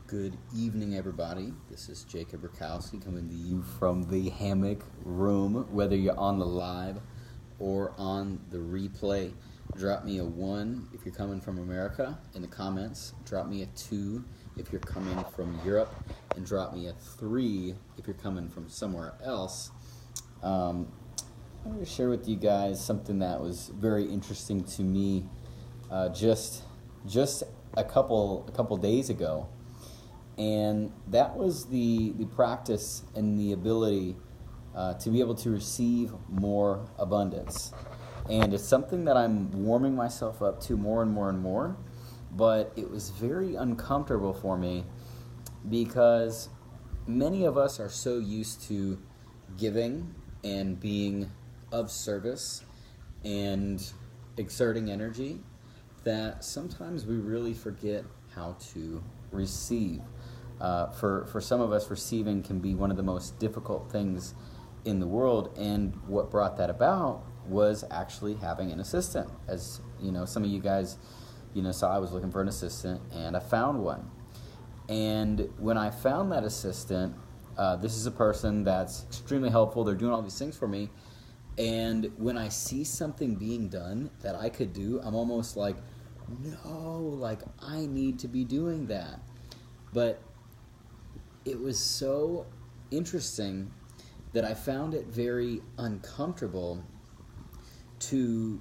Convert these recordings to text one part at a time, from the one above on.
Good evening, everybody. This is Jacob Rakowski coming to you from the hammock room. Whether you're on the live or on the replay, drop me a 1 if you're coming from America in the comments. Drop me a 2 if you're coming from Europe, and drop me a 3 if you're coming from somewhere else. I'm going to share with you guys something that was very interesting to me just a couple days ago. And that was the practice and the ability to be able to receive more abundance. And it's something that I'm warming myself up to more and more and more. But it was very uncomfortable for me because many of us are so used to giving and being of service and exerting energy that sometimes we really forget how to receive. For some of us, receiving can be one of the most difficult things in the world, and what brought that about was actually having an assistant. As you know, some of you guys saw I was looking for an assistant, and I found one. And when I found that assistant, this is a person that's extremely helpful. They're doing all these things for me, and when I see something being done that I could do, I'm almost like, no, like I need to be doing that. But it was so interesting that I found it very uncomfortable to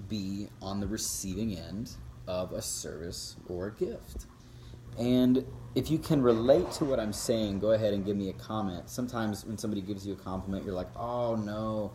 be on the receiving end of a service or a gift. And if you can relate to what I'm saying, go ahead and give me a comment. Sometimes when somebody gives you a compliment, you're like, oh no,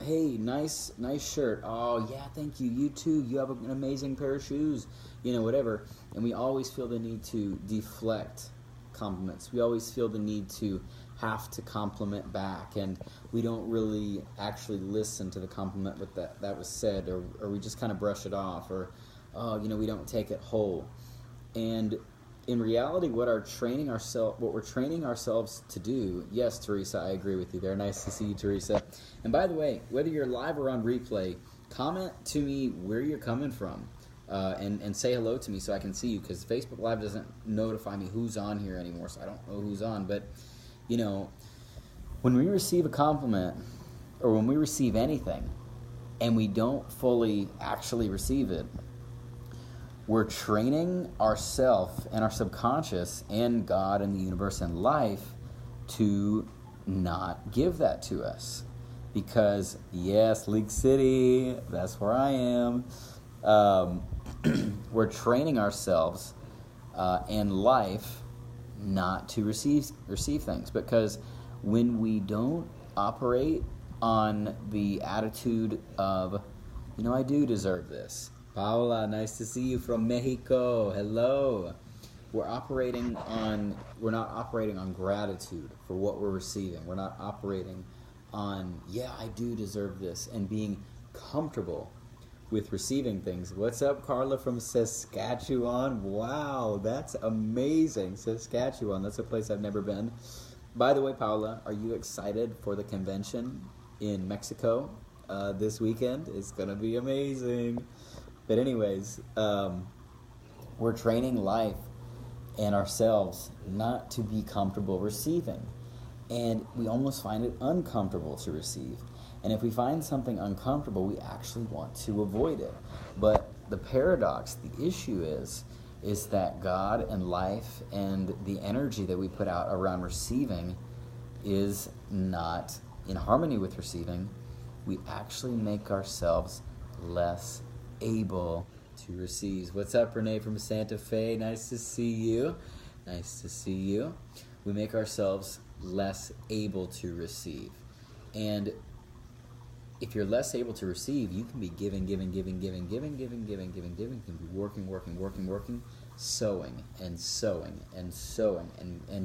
hey, nice shirt. Oh yeah, thank you. You too. You have an amazing pair of shoes. Whatever. And we always feel the need to deflect compliments. We always feel the need to have to compliment back, and we don't really actually listen to the compliment that was said, or we just kind of brush it off, or we don't take it whole. And in reality, what we're training ourselves to do, yes, Teresa, I agree with you there. Nice to see you, Teresa. And by the way, whether you're live or on replay, comment to me where you're coming from, and say hello to me so I can see you, because Facebook Live doesn't notify me who's on here anymore, so I don't know who's on. But, when we receive a compliment, or when we receive anything, and we don't fully actually receive it, we're training ourselves and our subconscious and God and the universe and life to not give that to us. Because, yes, League City, that's where I am. We're training ourselves and life not to receive things. Because when we don't operate on the attitude of, I do deserve this. Paula, nice to see you from Mexico. Hello. We're not operating on gratitude for what we're receiving. We're not operating on, yeah, I do deserve this, and being comfortable with receiving things. What's up, Carla from Saskatchewan? Wow, that's amazing. Saskatchewan, that's a place I've never been. By the way, Paula, are you excited for the convention in Mexico this weekend? It's going to be amazing. But anyways, we're training life and ourselves not to be comfortable receiving. And we almost find it uncomfortable to receive. And if we find something uncomfortable, we actually want to avoid it. But the paradox, the issue is that God and life and the energy that we put out around receiving is not in harmony with receiving. We actually make ourselves less able to receive. What's up, Renee from Santa Fe? Nice to see you. Nice to see you. We make ourselves less able to receive. And if you're less able to receive, you can be giving. You can be working, sowing and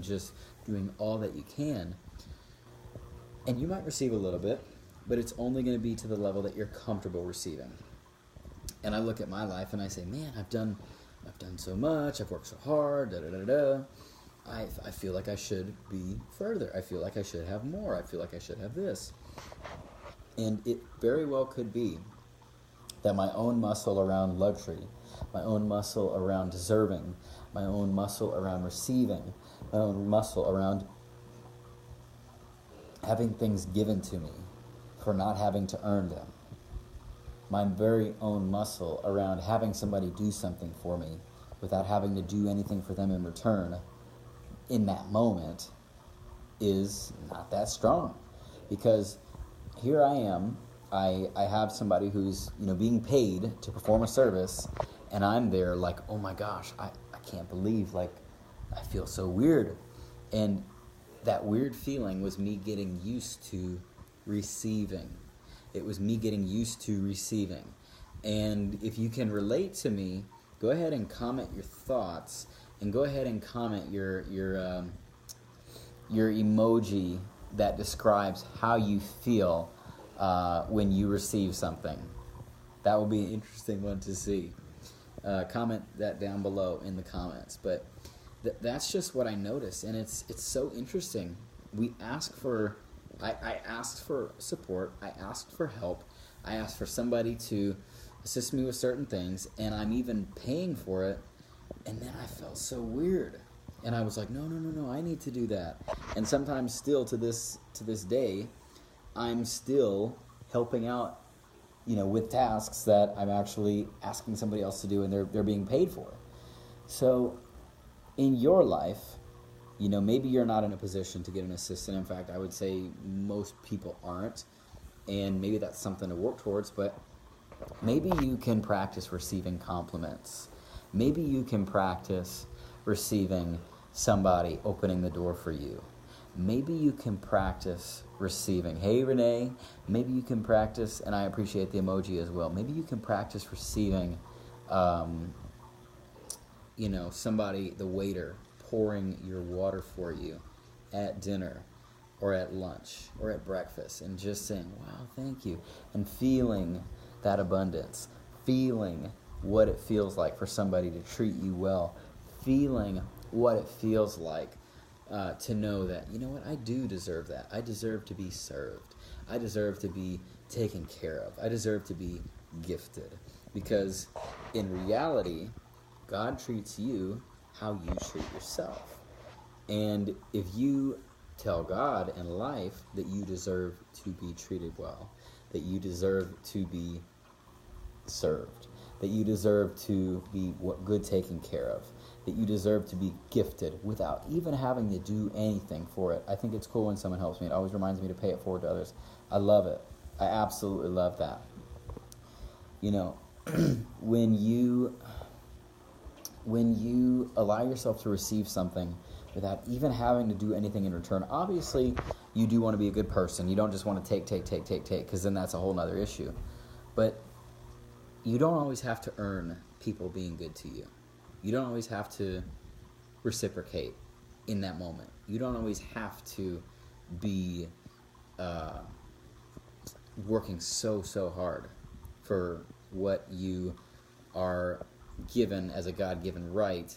just doing all that you can. And you might receive a little bit, but it's only going to be to the level that you're comfortable receiving. And I look at my life and I say, man, I've done so much. I've worked so hard. I feel like I should be further. I feel like I should have more. I feel like I should have this. And it very well could be that my own muscle around luxury, my own muscle around deserving, my own muscle around receiving, my own muscle around having things given to me for not having to earn them. My very own muscle around having somebody do something for me without having to do anything for them in return in that moment is not that strong. Because here I am, I have somebody who's, being paid to perform a service, and I'm there like, oh my gosh, I can't believe, I feel so weird. And that weird feeling was me getting used to receiving. It was me getting used to receiving. And if you can relate to me, go ahead and comment your thoughts, and go ahead and comment your emoji that describes how you feel when you receive something. That will be an interesting one to see. Comment that down below in the comments. But that's just what I noticed, and it's so interesting. We ask for, I asked for support, I asked for help, I asked for somebody to assist me with certain things, and I'm even paying for it, and then I felt so weird. And I was like, no, I need to do that. And sometimes still to this day, I'm still helping out, with tasks that I'm actually asking somebody else to do, and they're being paid for. So in your life, maybe you're not in a position to get an assistant. In fact, I would say most people aren't, and maybe that's something to work towards, but maybe you can practice receiving compliments. Maybe you can practice receiving somebody opening the door for you. Maybe you can practice receiving, hey Renee, maybe you can practice, and I appreciate the emoji as well, maybe you can practice receiving, somebody, the waiter, pouring your water for you at dinner or at lunch or at breakfast, and just saying, wow, thank you, and feeling that abundance, feeling what it feels like for somebody to treat you well, feeling what it feels like to know that, I do deserve that. I deserve to be served. I deserve to be taken care of. I deserve to be gifted. Because in reality, God treats you how you treat yourself. And if you tell God in life that you deserve to be treated well, that you deserve to be served, that you deserve to be good taken care of, that you deserve to be gifted without even having to do anything for it. I think it's cool when someone helps me. It always reminds me to pay it forward to others. I love it. I absolutely love that. When you allow yourself to receive something without even having to do anything in return, obviously you do want to be a good person. You don't just want to take, because then that's a whole nother issue. But you don't always have to earn people being good to you. You don't always have to reciprocate in that moment. You don't always have to be working so hard for what you are given as a God-given right,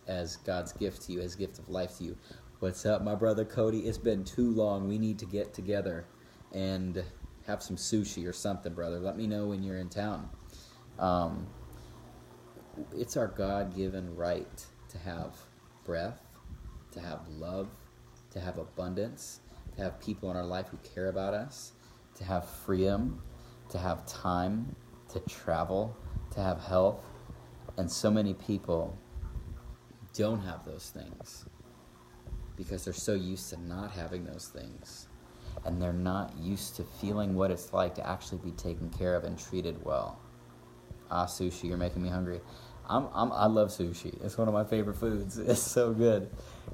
as God's gift to you, as gift of life to you. What's up, my brother Cody? It's been too long. We need to get together and have some sushi or something, brother. Let me know when you're in town. It's our God-given right to have breath, to have love, to have abundance, to have people in our life who care about us, to have freedom, to have time, to travel, to have health. And so many people don't have those things because they're so used to not having those things. And they're not used to feeling what it's like to actually be taken care of and treated well. Sushi, you're making me hungry. I love sushi. It's one of my favorite foods. It's so good.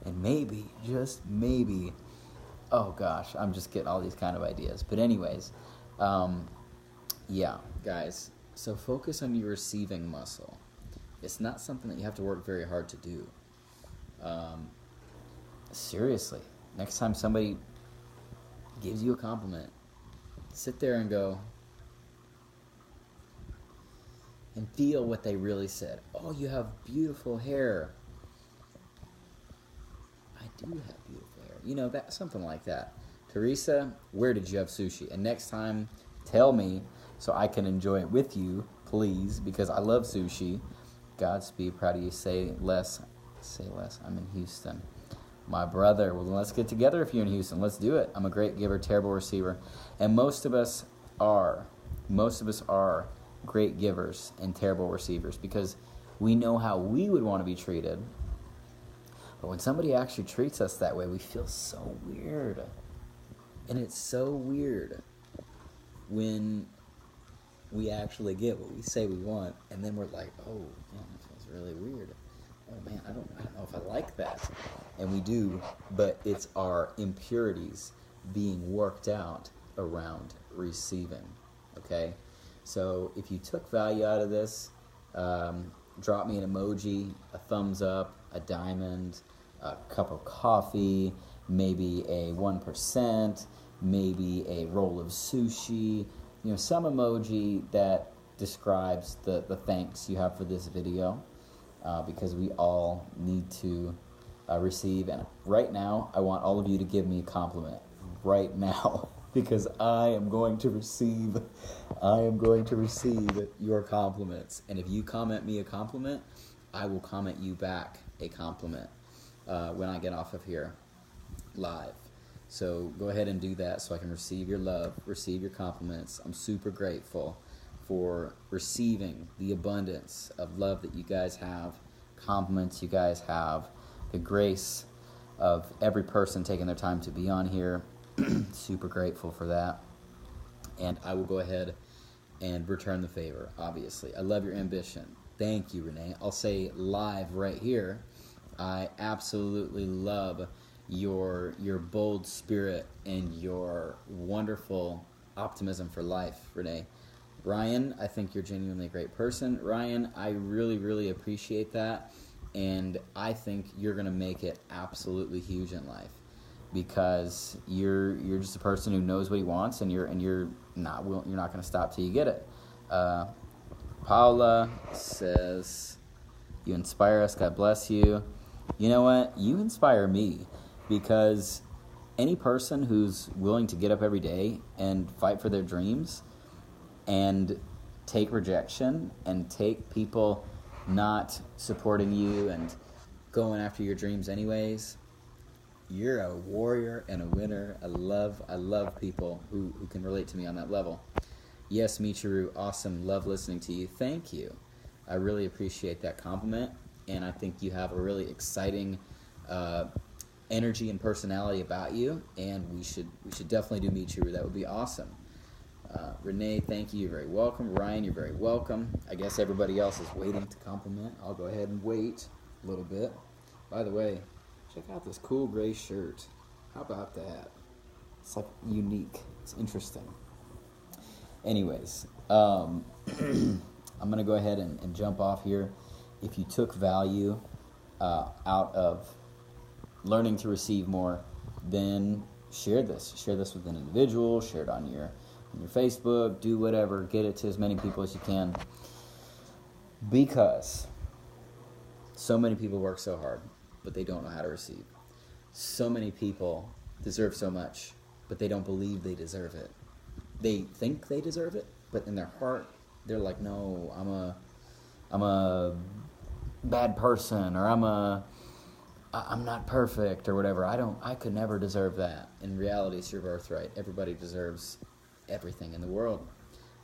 And maybe, just maybe, oh gosh, I'm just getting all these kind of ideas. But anyways, yeah, guys, so focus on your receiving muscle. It's not something that you have to work very hard to do. Seriously, next time somebody gives you a compliment, sit there and go, and feel what they really said. Oh, you have beautiful hair. I do have beautiful hair. That something like that. Teresa, where did you have sushi? And next time, tell me so I can enjoy it with you, please, because I love sushi. Godspeed. Proud of you. Say less. I'm in Houston. My brother. Well, let's get together if you're in Houston. Let's do it. I'm a great giver, terrible receiver. And most of us are great givers and terrible receivers because we know how we would want to be treated. But when somebody actually treats us that way, we feel so weird. And it's so weird when we actually get what we say we want, and then we're like, oh, man, that feels really weird. Oh, man, I don't know if I like that. And we do, but it's our impurities being worked out around receiving, okay? So if you took value out of this, drop me an emoji, a thumbs up, a diamond, a cup of coffee, maybe a 1%, maybe a roll of sushi, some emoji that describes the thanks you have for this video, because we all need to receive. And right now, I want all of you to give me a compliment right now, because I am going to receive your compliments. And if you comment me a compliment, I will comment you back a compliment when I get off of here live. So go ahead and do that so I can receive your love, receive your compliments. I'm super grateful for receiving the abundance of love that you guys have, compliments you guys have, the grace of every person taking their time to be on here. Super grateful for that. And I will go ahead and return the favor, obviously. I love your ambition. Thank you, Renee. I'll say live right here, I absolutely love your bold spirit and your wonderful optimism for life, Renee. Ryan, I think you're genuinely a great person. Ryan, I really, really appreciate that, and I think you're going to make it absolutely huge in life because you're just a person who knows what he wants, and you're not going to stop till you get it. Paula says, "You inspire us. God bless you." You know what? You inspire me. Because any person who's willing to get up every day and fight for their dreams and take rejection and take people not supporting you and going after your dreams anyways, you're a warrior and a winner. I love people who can relate to me on that level. Yes, Michiru, awesome. Love listening to you. Thank you. I really appreciate that compliment, and I think you have a really exciting energy and personality about you, and we should definitely do Michiru. That would be awesome. Renee, thank you. You're very welcome. Ryan, you're very welcome. I guess everybody else is waiting to compliment. I'll go ahead and wait a little bit. By the way, check out this cool gray shirt. How about that? It's like unique. It's interesting. Anyways, I'm going to go ahead and jump off here. If you took value out of learning to receive more, then share this. Share this with an individual. Share it on your Facebook. Do whatever. Get it to as many people as you can. Because so many people work so hard, but they don't know how to receive. So many people deserve so much, but they don't believe they deserve it. They think they deserve it, but in their heart, they're like, no, I'm a bad person, or I'm not perfect, or whatever. I could never deserve that. In reality, it's your birthright. Everybody deserves everything in the world.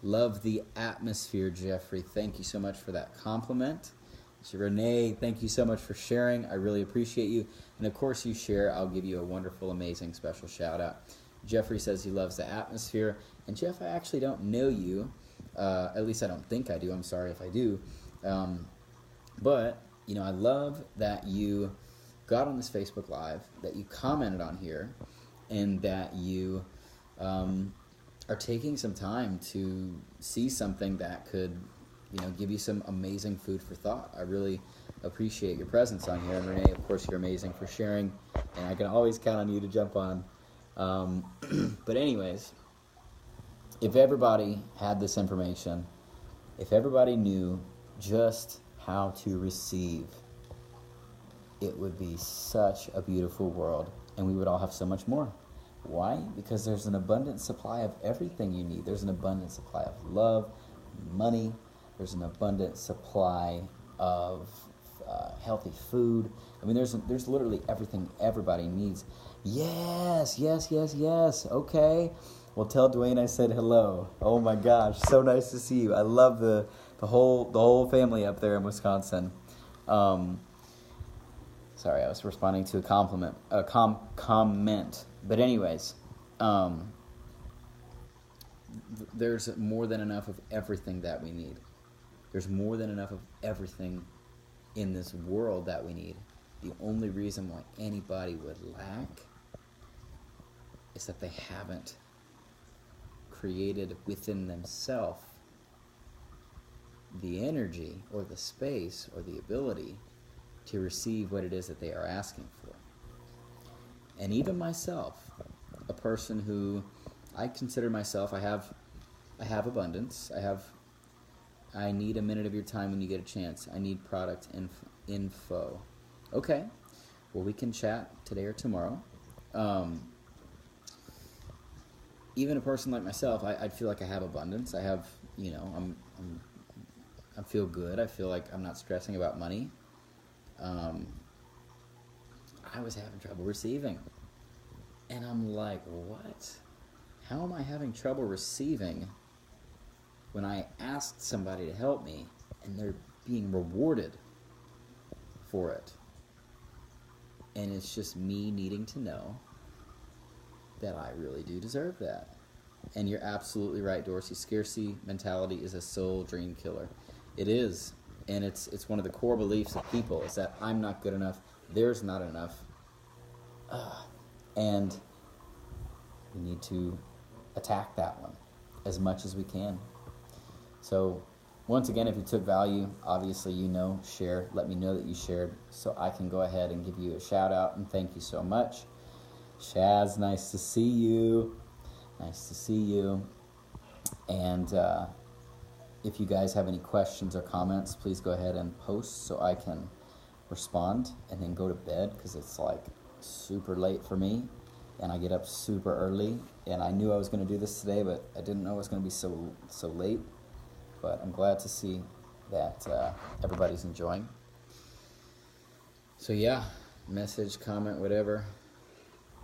Love the atmosphere, Jeffrey. Thank you so much for that compliment. So Renee, thank you so much for sharing. I really appreciate you. And of course you share, I'll give you a wonderful, amazing, special shout out. Jeffrey says he loves the atmosphere. And Jeff, I actually don't know you. At least I don't think I do. I'm sorry if I do. But, I love that you got on this Facebook Live, that you commented on here, and that you are taking some time to see something that could, give you some amazing food for thought. I really appreciate your presence on here. And Renee, of course, you're amazing for sharing, and I can always count on you to jump on. But anyways, if everybody had this information, if everybody knew just how to receive, it would be such a beautiful world, and we would all have so much more. Why? Because there's an abundant supply of everything you need. There's an abundant supply of love, money. There's an abundant supply of healthy food. I mean, there's literally everything everybody needs. Yes. Okay. Well, tell Dwayne I said hello. Oh my gosh, so nice to see you. I love the whole family up there in Wisconsin. Sorry, I was responding to a comment. But anyways, there's more than enough of everything that we need. There's more than enough of everything in this world that we need. The only reason why anybody would lack is that they haven't created within themselves the energy or the space or the ability to receive what it is that they are asking for. And even myself, a person who I consider myself, I have abundance. I need a minute of your time when you get a chance. I need product info. Okay, well, we can chat today or tomorrow. Even a person like myself, I feel like I have abundance. I have, I feel good. I feel like I'm not stressing about money. I was having trouble receiving. And I'm like, what? How am I having trouble receiving when I asked somebody to help me and they're being rewarded for it? And it's just me needing to know that I really do deserve that. And you're absolutely right, Dorsey. Scarcity mentality is a soul dream killer. It is. And it's one of the core beliefs of people is that I'm not good enough, there's not enough. And we need to attack that one as much as we can. So once again, if you took value, obviously share. Let me know that you shared so I can go ahead and give you a shout out and thank you so much. Shaz, nice to see you. Nice to see you. And if you guys have any questions or comments, please go ahead and post so I can respond and then go to bed because it's like super late for me and I get up super early. And I knew I was going to do this today, but I didn't know it was going to be so late. But I'm glad to see that everybody's enjoying. So yeah, message, comment, whatever.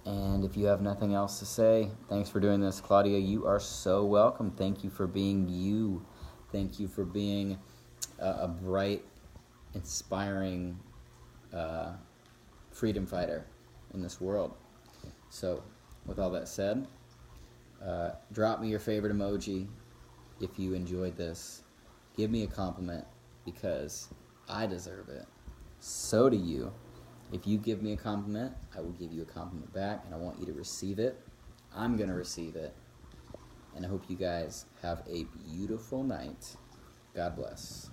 And if you have nothing else to say, thanks for doing this, Claudia. You are so welcome. Thank you for being you. Thank you for being a bright, inspiring freedom fighter in this world. So, with all that said, drop me your favorite emoji if you enjoyed this. Give me a compliment because I deserve it. So do you. If you give me a compliment, I will give you a compliment back, and I want you to receive it. I'm going to receive it. And I hope you guys have a beautiful night. God bless.